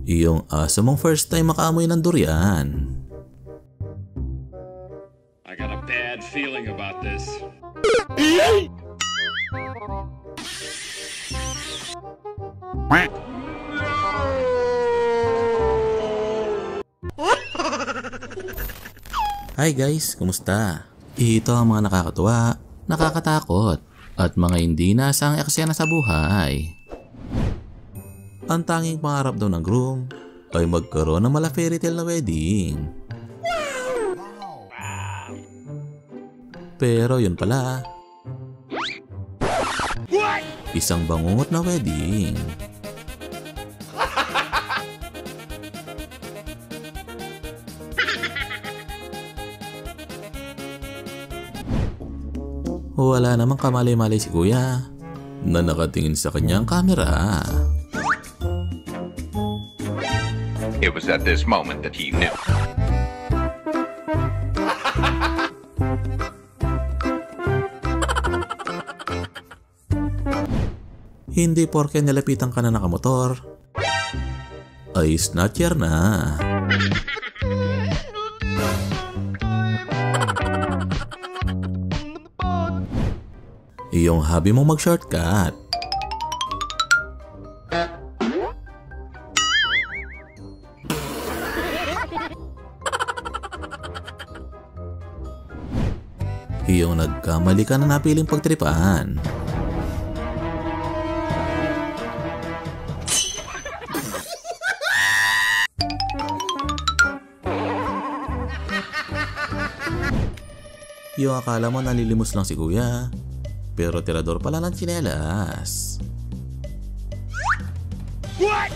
Iyong aso mong first time makaamoy ng durian. I got a bad feeling about this. Hi guys, kumusta? Ito ang mga nakakatuwa, nakakatakot, at mga hindi inaasahang eksena sa buhay. Ang tanging pangarap daw ng groom ay magkaroon ng mala fairy tale na wedding. Pero yun pala, isang bangungot na wedding. Wala namang kamalay-malay si kuya na nakatingin sa kanyang kamera. It was at this moment that he knew. Hindi porke nilapitan ka na nakamotor ay snatcher na. Iyong hobby mong mag-shortcut. Iyong nagkamali ka na napiling pagtripan. Iyong akala mo nalilimos lang si kuya, pero tirador pala ng tsinelas. What?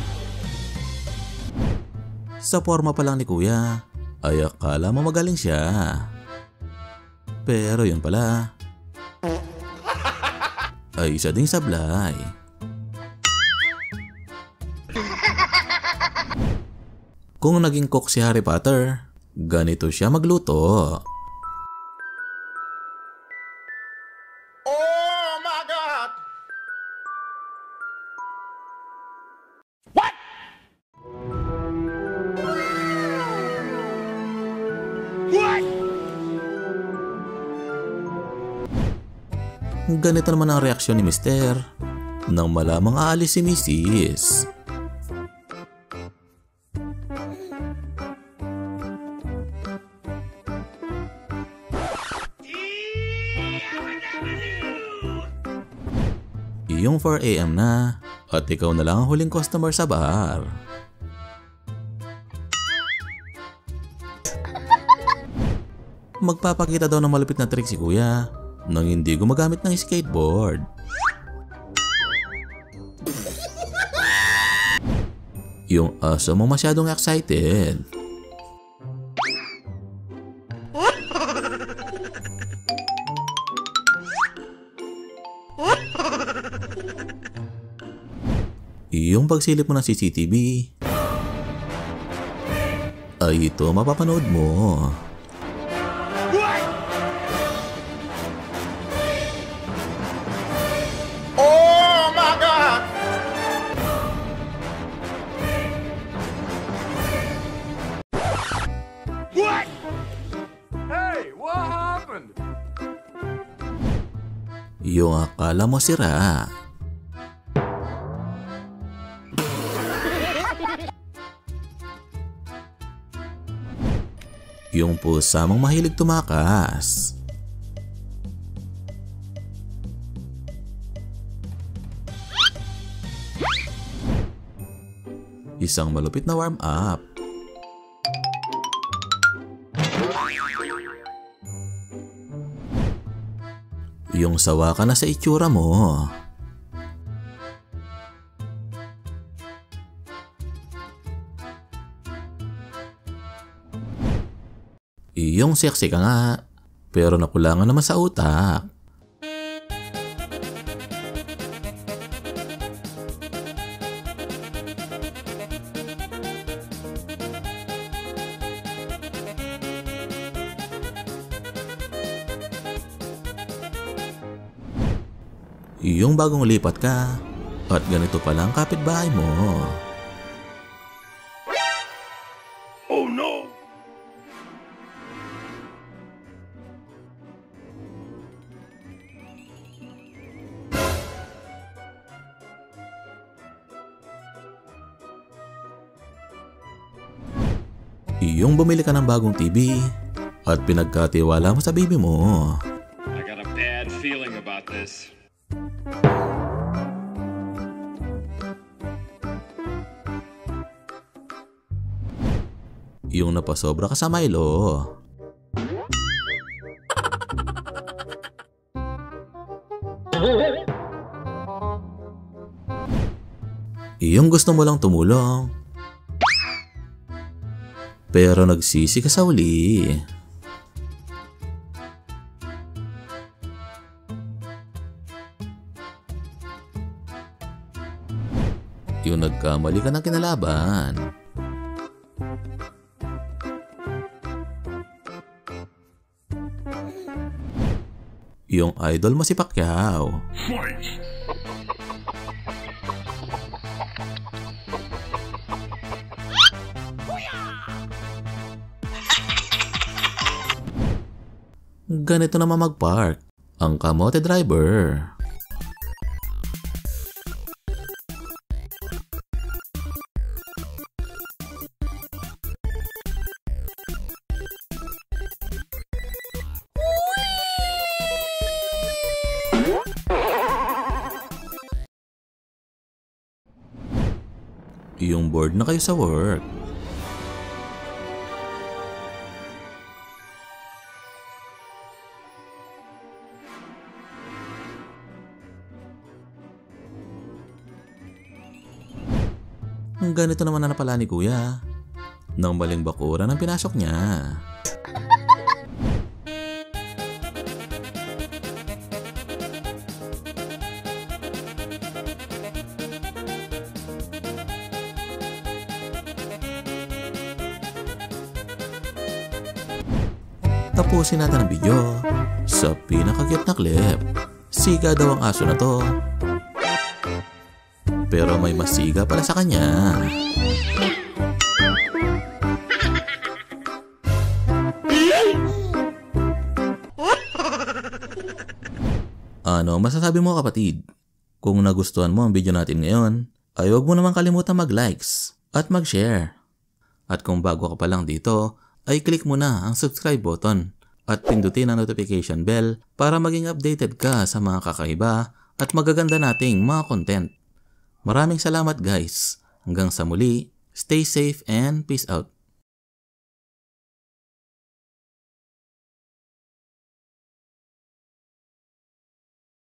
Sa forma pa lang ni kuya, ay akala mo magaling siya. Pero yun pala, ay isa ding sablay. Kung naging cook si Harry Potter, ganito siya magluto. Ganito naman ang reaksyon ni Mister nang malamang aalis si Mrs. Iyong 4 AM na at ikaw na lang ang huling customer sa bar. Magpapakita daw ng malupit na trick si kuya nang hindi gumagamit ng skateboard. Yung aso mo masyadong excited. Yung pagsilip mo ng CCTV ay ito mapapanood mo. Yung akala mo sira. Yung pusa mong mahilig tumakas. Isang malupit na warm-up. Yung sawa ka na sa itsura mo. Yung sexy ka nga, pero nakulangan naman sa utak. Yung bagong lipat ka at ganito pala ang kapitbahay mo. no! Yung bumili ka ng bagong TV at pinagkatiwala mo sa baby mo. I got a bad feeling about this. Yung napasobra ka sa Milo. Yung gusto mo lang tumulong, pero nagsisi ka sa uli. Yung nagkamali ka ng kinalaban. Yung idol mo si Pacquiao. Ganito naman mag-park ang kamote driver. Yung bored na kayo sa work. Ganito naman na napala ni Kuya. Nang maling bakuran ang pinasok niya. Tapusin natin ang video sa pinaka-cute na clip. Siga daw ang aso na to. Pero may masiga pala sa kanya. Ano masasabi mo kapatid? Kung nagustuhan mo ang video natin ngayon, ay huwag mo naman kalimutan mag-likes at mag-share. At kung bago ka pa lang dito, ay click mo na ang subscribe button at pindutin ang notification bell para maging updated ka sa mga kakaiba at magaganda nating mga content. Maraming salamat guys. Hanggang sa muli, stay safe and peace out.